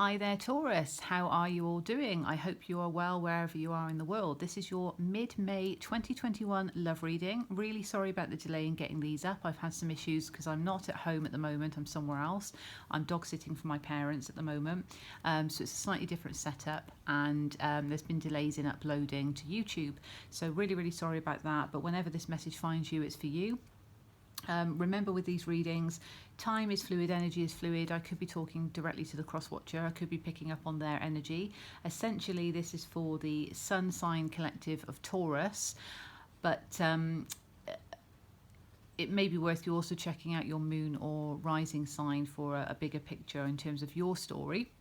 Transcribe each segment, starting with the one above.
Hi there, Taurus. How are you all doing? I hope you are well wherever you are in the world. This is your mid-May 2021 love reading. Really sorry about the delay in getting these up. I've had some issues because I'm not at home at the moment. I'm somewhere else. I'm dog sitting for my parents at the moment. So it's a slightly different setup, and there's been delays in uploading to YouTube. So really sorry about that. But whenever this message finds you, it's for you. Remember, with these readings, time is fluid, energy is fluid. I could be talking directly to the cross-watcher. I could be picking up on their energy. Essentially, this is for the Sun sign collective of Taurus, but it may be worth you also checking out your moon or rising sign for a bigger picture in terms of your story.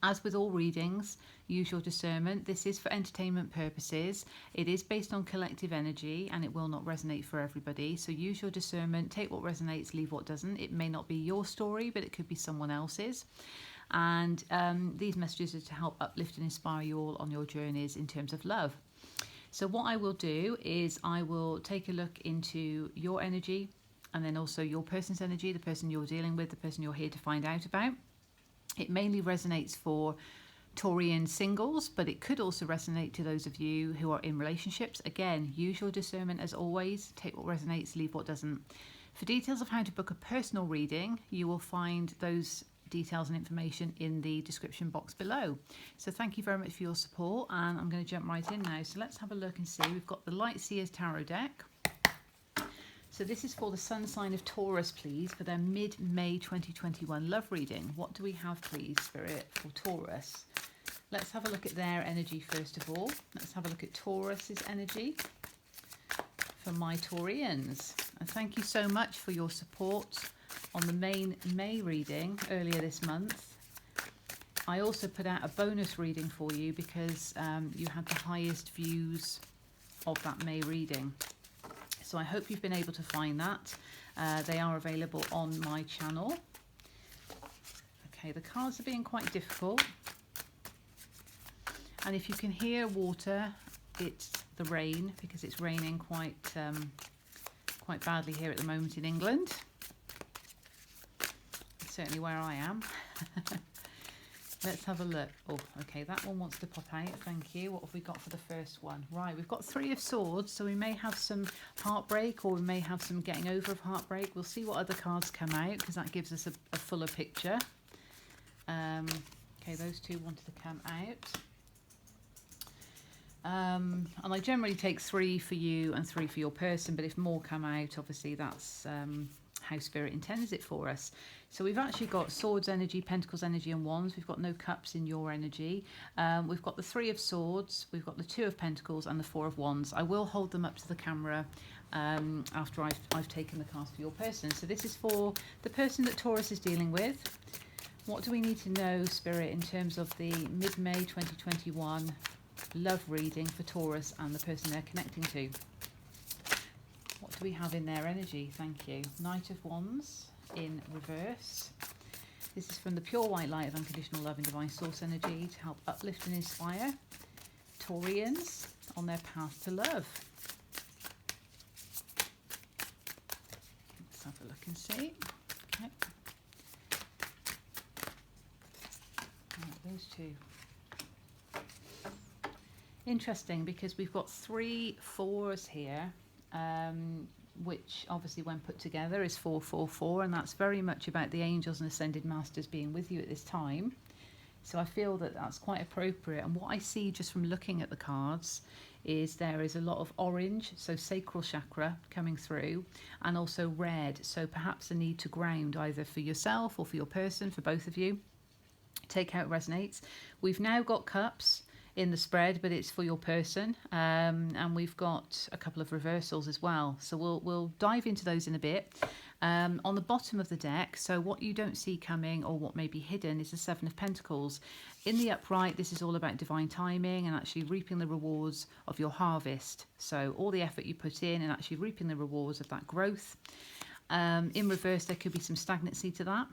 As with all readings, use your discernment. This is for entertainment purposes. It is based on collective energy and it will not resonate for everybody. So use your discernment, take what resonates, leave what doesn't. It may not be your story, but it could be someone else's. And these messages are to help uplift and inspire you all on your journeys in terms of love. So what I will do is I will take a look into your energy and then also your person's energy, the person you're dealing with, the person you're here to find out about. It mainly resonates for Taurian singles, but it could also resonate to those of you who are in relationships. Again, use your discernment as always. Take what resonates, leave what doesn't. For details of how to book a personal reading, you will find those details and information in the description box below. So thank you very much for your support, and I'm going to jump right in now. So let's have a look and see. We've got the Light Seers Tarot deck. So this is for the sun sign of Taurus, please, for their mid-May 2021 love reading. What do we have, please, Spirit, for Taurus? Let's have a look at their energy first of all. Let's have a look at Taurus's energy for my Taureans. And thank you so much for your support on the main May reading earlier this month. I also put out a bonus reading for you because you had the highest views of that May reading. So I hope you've been able to find that. They are available on my channel. Okay, the cards are being quite difficult. And if you can hear water, it's the rain, because it's raining quite badly here at the moment in England. Certainly where I am. Let's have a look. Oh, okay, that one wants to pop out. Thank you. What have we got for the first one? Right, we've got Three of Swords, so we may have some heartbreak, or we may have some getting over of heartbreak. We'll see what other cards come out, because that gives us a fuller picture. Okay, those two wanted to come out. And I generally take 3 for you and 3 for your person, but if more come out, obviously that's how Spirit intends it for us. So we've actually got Swords energy, Pentacles energy and Wands. We've got no Cups in your energy. We've got the 3 of Swords, we've got the 2 of Pentacles and the 4 of Wands. I will hold them up to the camera after I've taken the cards for your person. So this is for the person that Taurus is dealing with. What do we need to know, Spirit, in terms of the mid-May 2021 love reading for Taurus and the person they're connecting to? What do we have in their energy? Thank you. Knight of Wands in reverse. This is from the pure white light of unconditional love and divine source energy to help uplift and inspire Taureans on their path to love. Let's have a look and see. Okay. Right, those two. Interesting, because we've got 3 4s here, which obviously when put together is 444, and that's very much about the angels and ascended masters being with you at this time. So I feel that that's quite appropriate. And what I see just from looking at the cards is there is a lot of orange, so sacral chakra coming through, and also red, so perhaps a need to ground either for yourself or for your person, for both of you. Take how it resonates. We've now got Cups in the spread, but it's for your person, and we've got a couple of reversals as well, so we'll dive into those in a bit. On the bottom of the deck, so what you don't see coming or what may be hidden is the 7 of Pentacles. In the upright, this is all about divine timing and actually reaping the rewards of your harvest, so all the effort you put in and actually reaping the rewards of that growth. In reverse, there could be some stagnancy to that.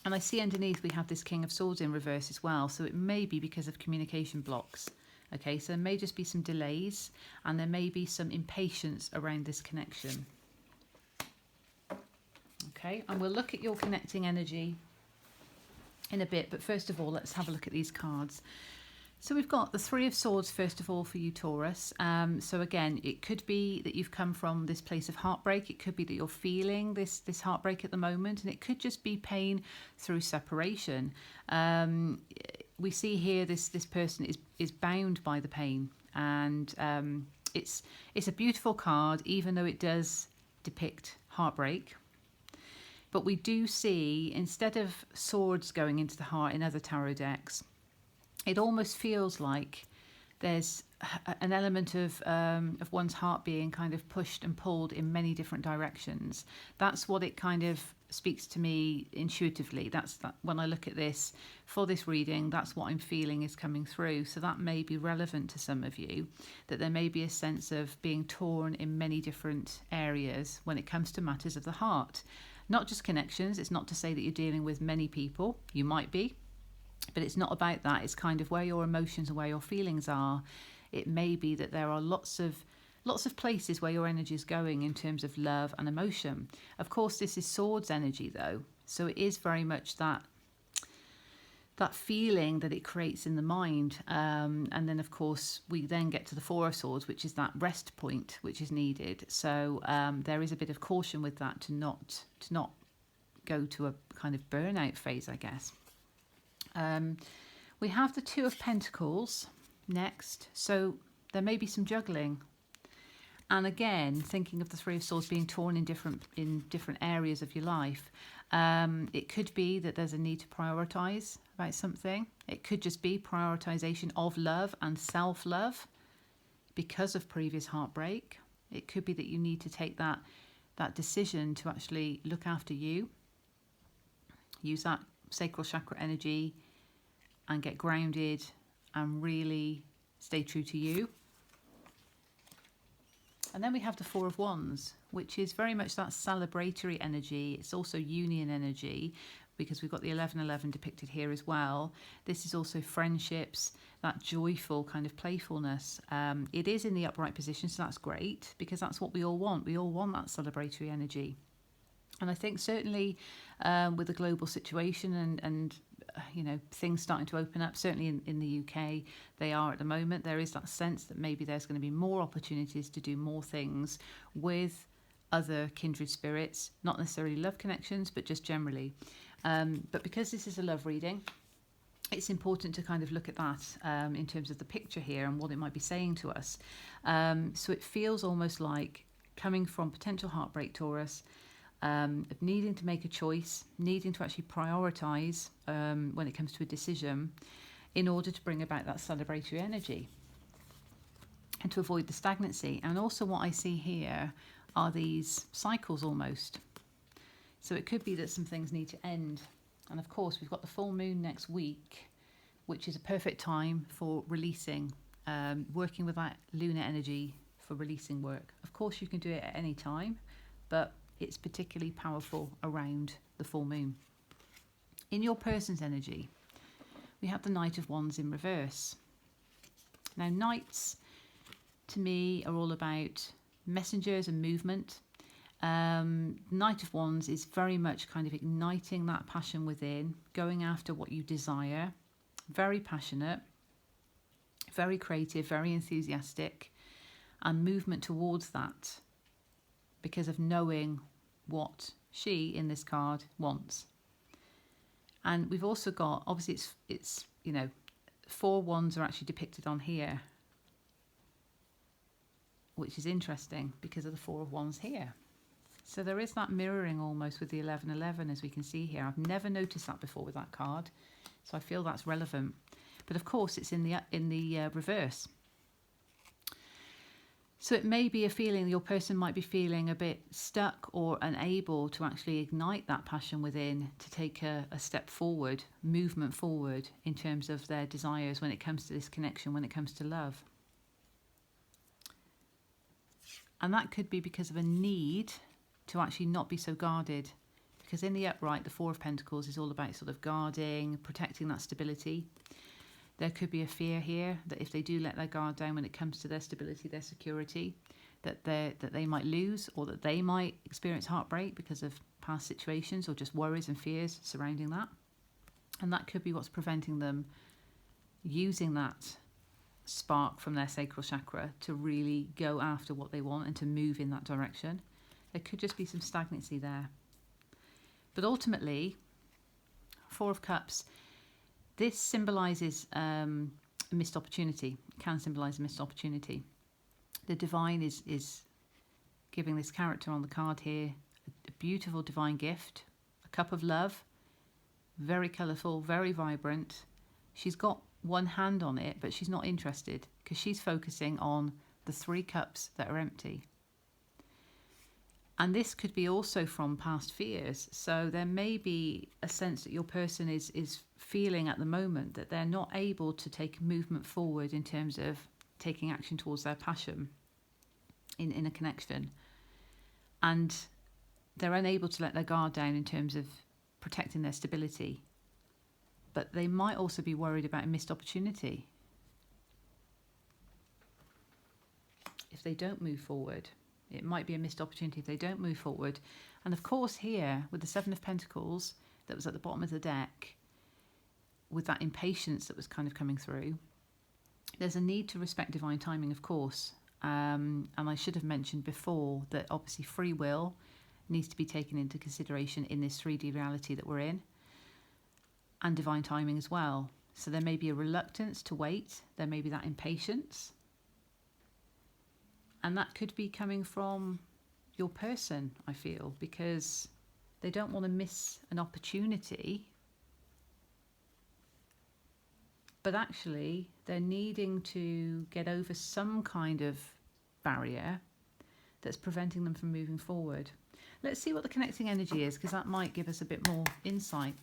And I see underneath we have this King of Swords in reverse as well. So it may be because of communication blocks. Okay, so there may just be some delays and there may be some impatience around this connection. Okay, and we'll look at your connecting energy in a bit. But first of all, let's have a look at these cards. So we've got the Three of Swords, first of all, for you, Taurus. So again, it could be that you've come from this place of heartbreak. It could be that you're feeling this heartbreak at the moment, and it could just be pain through separation. We see here this person is bound by the pain, and it's a beautiful card, even though it does depict heartbreak. But we do see, instead of swords going into the heart in other tarot decks, it almost feels like there's an element of one's heart being kind of pushed and pulled in many different directions. That's what it kind of speaks to me intuitively. That's that when I look at this for this reading, that's what I'm feeling is coming through. So that may be relevant to some of you, that there may be a sense of being torn in many different areas when it comes to matters of the heart. Not just connections. It's not to say that you're dealing with many people. You might be. But it's not about that. It's kind of where your emotions and where your feelings are. It may be that there are lots of places where your energy is going in terms of love and emotion. Of course, this is swords energy though. So it is very much that feeling that it creates in the mind. And then of course, we then get to the Four of Swords, which is that rest point, which is needed. So there is a bit of caution with that to not go to a kind of burnout phase, I guess. We have the Two of Pentacles next, so there may be some juggling, and again thinking of the Three of Swords being torn in different areas of your life. It could be that there's a need to prioritize about something. It could just be prioritization of love and self-love because of previous heartbreak. It could be that you need to take that decision to actually look after you, use that sacral chakra energy and get grounded and really stay true to you. And then we have the Four of Wands, which is very much that celebratory energy. It's also union energy because we've got the 1111 depicted here as well. This is also friendships, that joyful kind of playfulness. It is in the upright position, so that's great because that's what we all want. We all want that celebratory energy. And I think certainly with the global situation and you know, things starting to open up, certainly in the UK, they are at the moment, there is that sense that maybe there's going to be more opportunities to do more things with other kindred spirits, not necessarily love connections, but just generally. But because this is a love reading, it's important to kind of look at that in terms of the picture here and what it might be saying to us. So it feels almost like coming from potential heartbreak, Taurus, of needing to make a choice, needing to actually prioritise when it comes to a decision in order to bring about that celebratory energy and to avoid the stagnancy. And also what I see here are these cycles almost. So it could be that some things need to end. And of course, we've got the full moon next week, which is a perfect time for releasing, working with that lunar energy for releasing work. Of course, you can do it at any time, but it's particularly powerful around the full moon. In your person's energy, we have the Knight of Wands in reverse. Now, knights, to me, are all about messengers and movement. Knight of Wands is very much kind of igniting that passion within, going after what you desire, very passionate, very creative, very enthusiastic, and movement towards that because of knowing what she in this card wants. And we've also got, obviously it's you know, 4 wands are actually depicted on here, which is interesting because of the 4 of Wands here. So there is that mirroring almost with the 1111, as we can see here. I've never noticed that before with that card, so I feel that's relevant. But of course, it's in the reverse. So it may be a feeling, your person might be feeling a bit stuck or unable to actually ignite that passion within to take a step forward, movement forward in terms of their desires when it comes to this connection, when it comes to love. And that could be because of a need to actually not be so guarded. Because in the upright, the 4 of Pentacles is all about sort of guarding, protecting that stability. There could be a fear here that if they do let their guard down when it comes to their stability, their security, that they might lose, or that they might experience heartbreak because of past situations or just worries and fears surrounding that. And that could be what's preventing them using that spark from their sacral chakra to really go after what they want and to move in that direction. There could just be some stagnancy there. But ultimately, Four of Cups, this symbolises a missed opportunity. It can symbolise a missed opportunity. The divine is giving this character on the card here a beautiful divine gift, a cup of love, very colourful, very vibrant. She's got one hand on it, but she's not interested because she's focusing on the 3 cups that are empty. And this could be also from past fears. So there may be a sense that your person is feeling at the moment that they're not able to take movement forward in terms of taking action towards their passion in a connection. And they're unable to let their guard down in terms of protecting their stability. But they might also be worried about a missed opportunity if they don't move forward. It might be a missed opportunity if they don't move forward. And of course here, with the 7 of Pentacles that was at the bottom of the deck, with that impatience that was kind of coming through, there's a need to respect divine timing, of course. And I should have mentioned before that obviously free will needs to be taken into consideration in this 3D reality that we're in, and divine timing as well. So there may be a reluctance to wait. There may be that impatience. And that could be coming from your person, I feel, because they don't want to miss an opportunity. But actually, they're needing to get over some kind of barrier that's preventing them from moving forward. Let's see what the connecting energy is, because that might give us a bit more insight.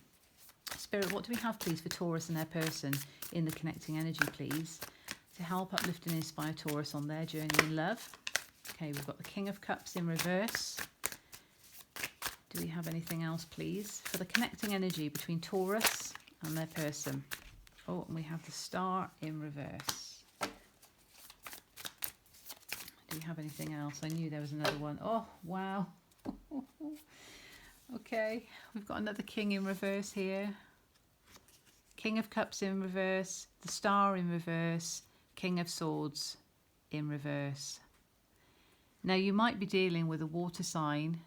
Spirit, what do we have, please, for Taurus and their person in the connecting energy, please, to help uplift and inspire Taurus on their journey in love? Okay, we've got the King of Cups in reverse. Do we have anything else, please, for the connecting energy between Taurus and their person? Oh, and we have the Star in reverse. Do we have anything else? I knew there was another one. Oh, wow. Okay, we've got another King in reverse here. King of Cups in reverse, the Star in reverse, King of Swords in reverse. Now you might be dealing with a water sign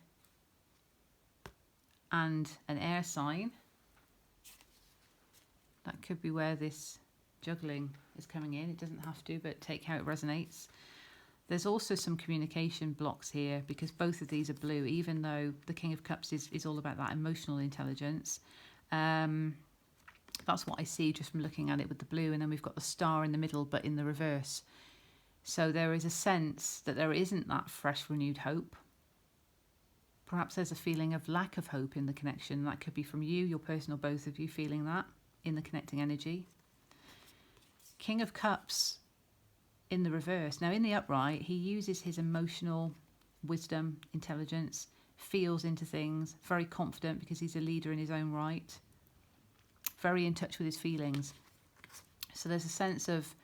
and an air sign. That could be where this juggling is coming in. It doesn't have to, but take how it resonates. There's also some communication blocks here because both of these are blue, even though the King of Cups is all about that emotional intelligence. That's what I see just from looking at it with the blue. And then we've got the Star in the middle, but in the reverse. So there is a sense that there isn't that fresh, renewed hope. Perhaps there's a feeling of lack of hope in the connection. That could be from you, your person, or both of you feeling that in the connecting energy. King of Cups in the reverse. Now in the upright, he uses his emotional wisdom, intelligence, feels into things, very confident because he's a leader in his own right, very in touch with his feelings. So there's a sense of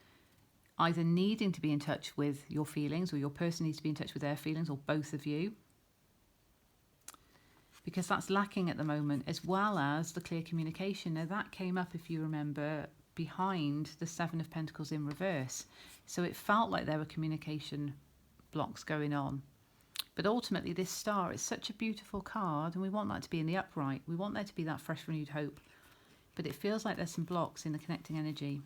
either needing to be in touch with your feelings, or your person needs to be in touch with their feelings, or both of you, because that's lacking at the moment, as well as the clear communication. Now that came up, if you remember, behind the 7 of Pentacles in reverse. So it felt like there were communication blocks going on. But ultimately this Star is such a beautiful card, and we want that to be in the upright. We want there to be that fresh, renewed hope. But it feels like there's some blocks in the connecting energy,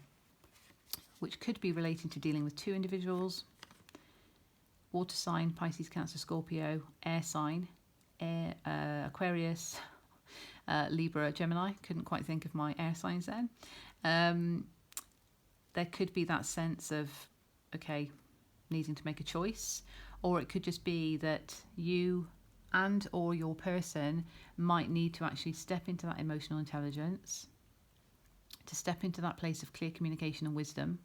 which could be relating to dealing with 2 individuals. Water sign, Pisces, Cancer, Scorpio. Air sign, Aquarius, Libra, Gemini. Couldn't quite think of my air signs then. There could be that sense of, okay, needing to make a choice. Or it could just be that you and or your person might need to actually step into that emotional intelligence, to step into that place of clear communication and wisdom,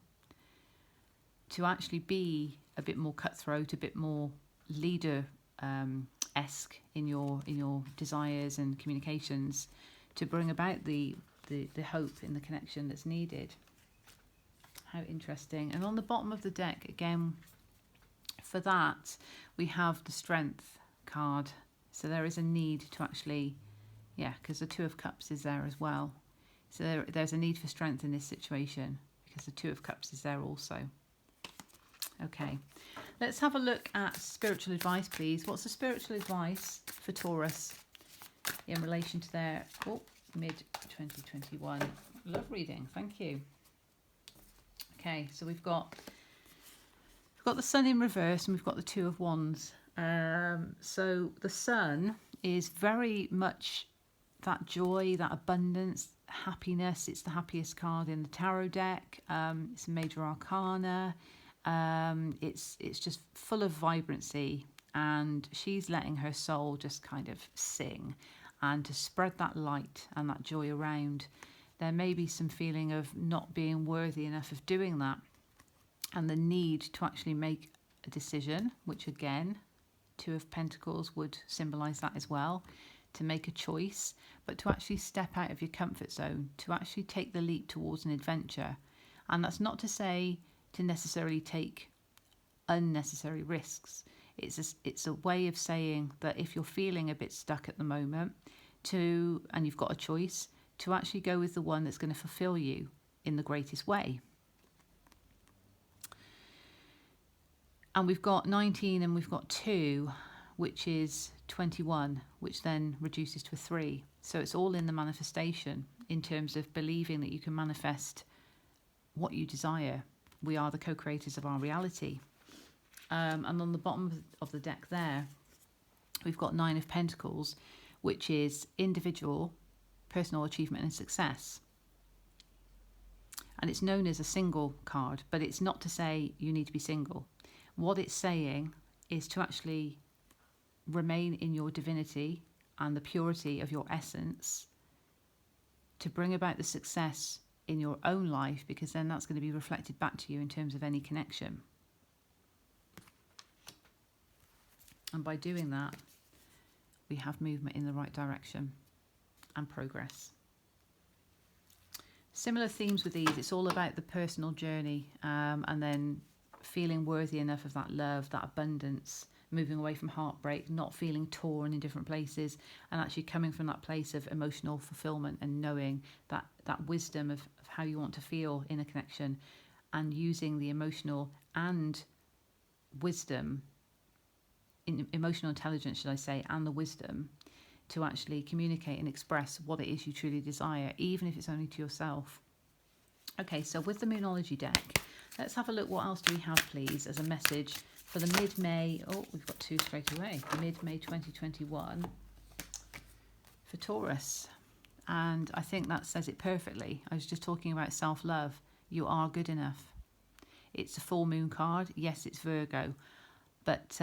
to actually be a bit more cutthroat, a bit more leader-esque in your desires and communications, to bring about the hope in the connection that's needed. How interesting. And on the bottom of the deck, again, for that, we have the Strength card. So there is a need to actually, yeah, because the 2 of Cups is there as well, So there's a need for strength in this situation because the Two of Cups is there also. Okay, let's have a look at spiritual advice, please. What's the spiritual advice for Taurus in relation to their mid-2021 love reading? Thank you. Okay, so we've got the Sun in reverse and we've got the Two of Wands. So the Sun is very much that joy, that abundance, happiness. It's the happiest card in the tarot deck. It's a major arcana. It's just full of vibrancy, and she's letting her soul just kind of sing and to spread that light and that joy around. There may be some feeling of not being worthy enough of doing that, and the need to actually make a decision, which again, Two of Pentacles would symbolize that as well, to make a choice, but to actually step out of your comfort zone, to actually take the leap towards an adventure. And that's not to say to necessarily take unnecessary risks. It's a way of saying that if you're feeling a bit stuck at the moment, and you've got a choice, to actually go with the one that's going to fulfill you in the greatest way. And we've got 19 and we've got 2, which is 21, which then reduces to a 3. So it's all in the manifestation in terms of believing that you can manifest what you desire. We are the co-creators of our reality. And on the bottom of the deck there, we've got 9 of Pentacles, which is individual, personal achievement and success. And it's known as a single card, but it's not to say you need to be single. What it's saying is to actually remain in your divinity and the purity of your essence to bring about the success in your own life, because then that's going to be reflected back to you in terms of any connection. And by doing that, we have movement in the right direction and progress. Similar themes with these. It's all about the personal journey, and then feeling worthy enough of that love, that abundance, moving away from heartbreak, not feeling torn in different places, and actually coming from that place of emotional fulfillment and knowing that wisdom of how you want to feel in a connection, and using the emotional and wisdom, emotional intelligence, should I say, and the wisdom to actually communicate and express what it is you truly desire, even if it's only to yourself. Okay, so with the Moonology deck, let's have a look. What else do we have, please, as a message for the mid-May? Oh, we've got 2 straight away. Mid-May 2021 for Taurus. And I think that says it perfectly. I was just talking about self-love. You are good enough. It's a full moon card. Yes, it's Virgo. But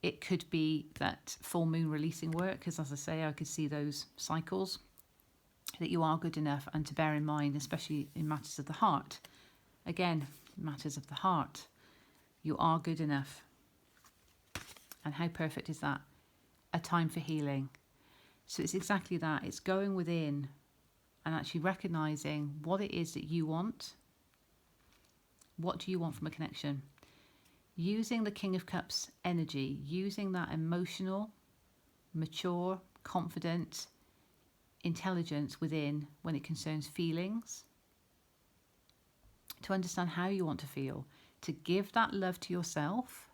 it could be that full moon releasing work, because as I say, I could see those cycles, that you are good enough, and to bear in mind, especially in matters of the heart. Again, matters of the heart. You are good enough. And how perfect is that? A time for healing. So it's exactly that. It's going within and actually recognizing what it is that you want. What do you want from a connection? Using the King of Cups energy, using that emotional, mature, confident intelligence within when it concerns feelings, to understand how you want to feel, to give that love to yourself,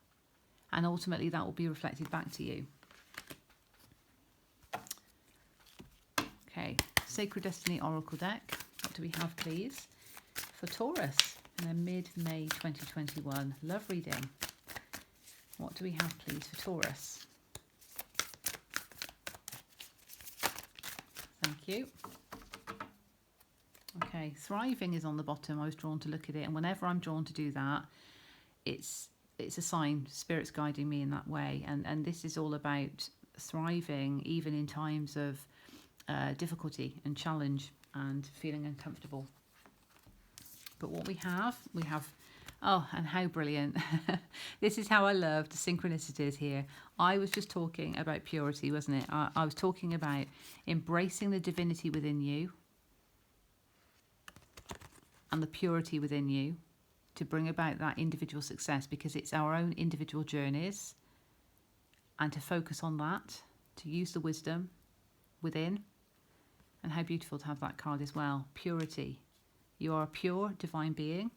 and ultimately that will be reflected back to you. Okay, Sacred Destiny Oracle deck. What do we have, please, for Taurus in their mid-May 2021 love reading? What do we have, please, for Taurus? Thank you. Okay, thriving is on the bottom. I was drawn to look at it, and whenever I'm drawn to do that, it's a sign Spirit's guiding me in that way. And this is all about thriving even in times of difficulty and challenge and feeling uncomfortable. But what we have, oh, and how brilliant. This is how I love the synchronicities here. I was just talking about purity, wasn't it? I was talking about embracing the divinity within you and the purity within you to bring about that individual success, because it's our own individual journeys, and to focus on that, to use the wisdom within and how beautiful to have that card as well. Purity. You are a pure divine being.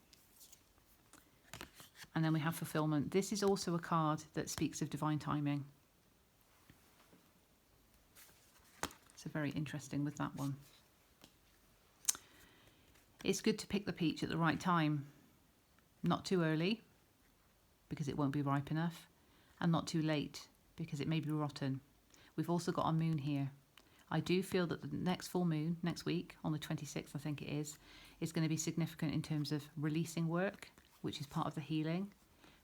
And then we have fulfillment. This is also a card that speaks of divine timing. So very interesting with that one. It's good to pick the peach at the right time. Not too early, because it won't be ripe enough. And not too late, because it may be rotten. We've also got our moon here. I do feel that the next full moon, next week, on the 26th I think it is going to be significant in terms of releasing work, which is part of the healing,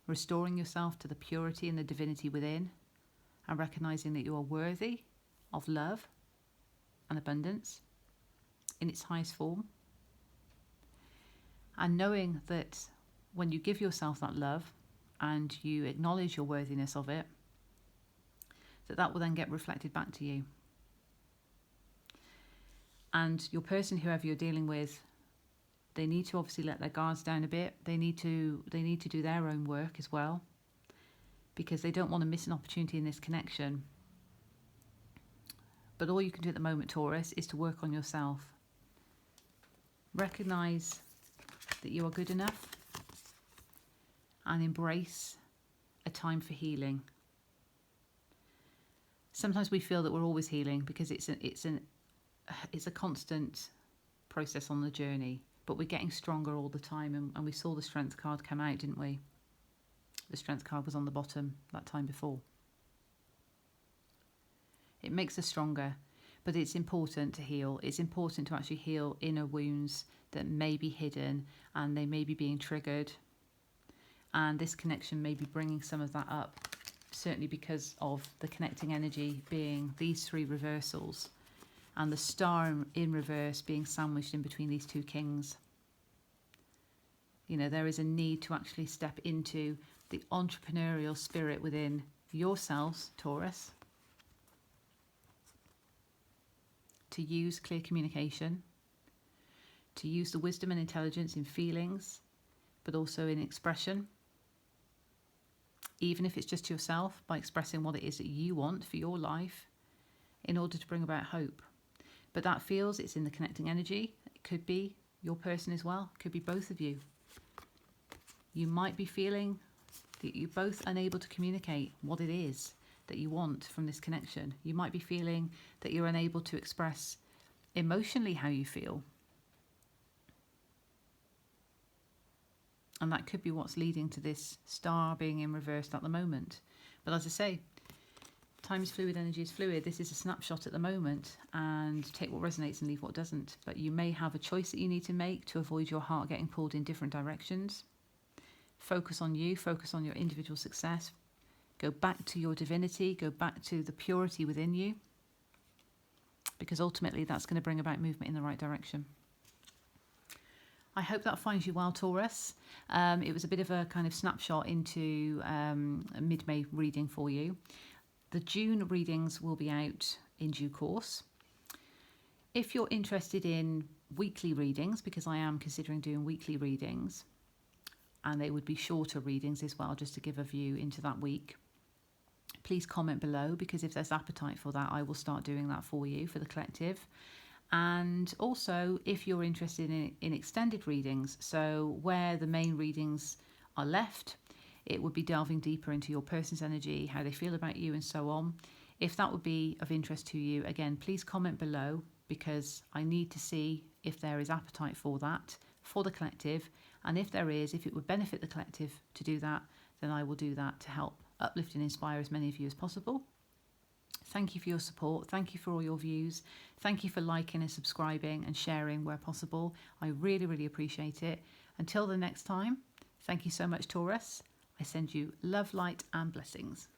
restoring yourself to the purity and the divinity within, and recognizing that you are worthy of love and abundance in its highest form. And knowing that when you give yourself that love and you acknowledge your worthiness of it, that will then get reflected back to you. And your person, whoever you're dealing with, they need to obviously let their guards down a bit. They need to do their own work as well, because they don't want to miss an opportunity in this connection. But all you can do at the moment, Taurus, is to work on yourself. Recognize that you are good enough and embrace a time for healing. Sometimes we feel that we're always healing because it's a constant process on the journey. But we're getting stronger all the time, and we saw the Strength card come out, didn't we? The Strength card was on the bottom that time before. It makes us stronger, but it's important to heal. It's important to actually heal inner wounds that may be hidden, and they may be being triggered. And this connection may be bringing some of that up, certainly because of the connecting energy being these three reversals. And the star in reverse being sandwiched in between these two kings. You know, there is a need to actually step into the entrepreneurial spirit within yourselves, Taurus, to use clear communication, to use the wisdom and intelligence in feelings, but also in expression, even if it's just to yourself, by expressing what it is that you want for your life in order to bring about hope. But that feels it's in the connecting energy. It could be your person as well. It could be both of you. You might be feeling that you're both unable to communicate what it is that you want from this connection. You might be feeling that you're unable to express emotionally how you feel. And that could be what's leading to this star being in reverse at the moment. But as I say, time is fluid, energy is fluid. This is a snapshot at the moment, and take what resonates and leave what doesn't. But you may have a choice that you need to make to avoid your heart getting pulled in different directions. Focus on you, focus on your individual success. Go back to your divinity, go back to the purity within you, because ultimately that's going to bring about movement in the right direction. I hope that finds you well, Taurus. It was a bit of a kind of snapshot into a mid-May reading for you. The June readings will be out in due course. If you're interested in weekly readings, because I am considering doing weekly readings, and they would be shorter readings as well, just to give a view into that week, please comment below, because if there's appetite for that, I will start doing that for you for the collective. And also, if you're interested in extended readings, so where the main readings are left, it would be delving deeper into your person's energy, how they feel about you, and so on. If that would be of interest to you, again, please comment below, because I need to see if there is appetite for that, for the collective. And if there is, if it would benefit the collective to do that, then I will do that to help uplift and inspire as many of you as possible. Thank you for your support. Thank you for all your views. Thank you for liking and subscribing and sharing where possible. I really, really appreciate it. Until the next time, thank you so much, Taurus. I send you love, light, and blessings.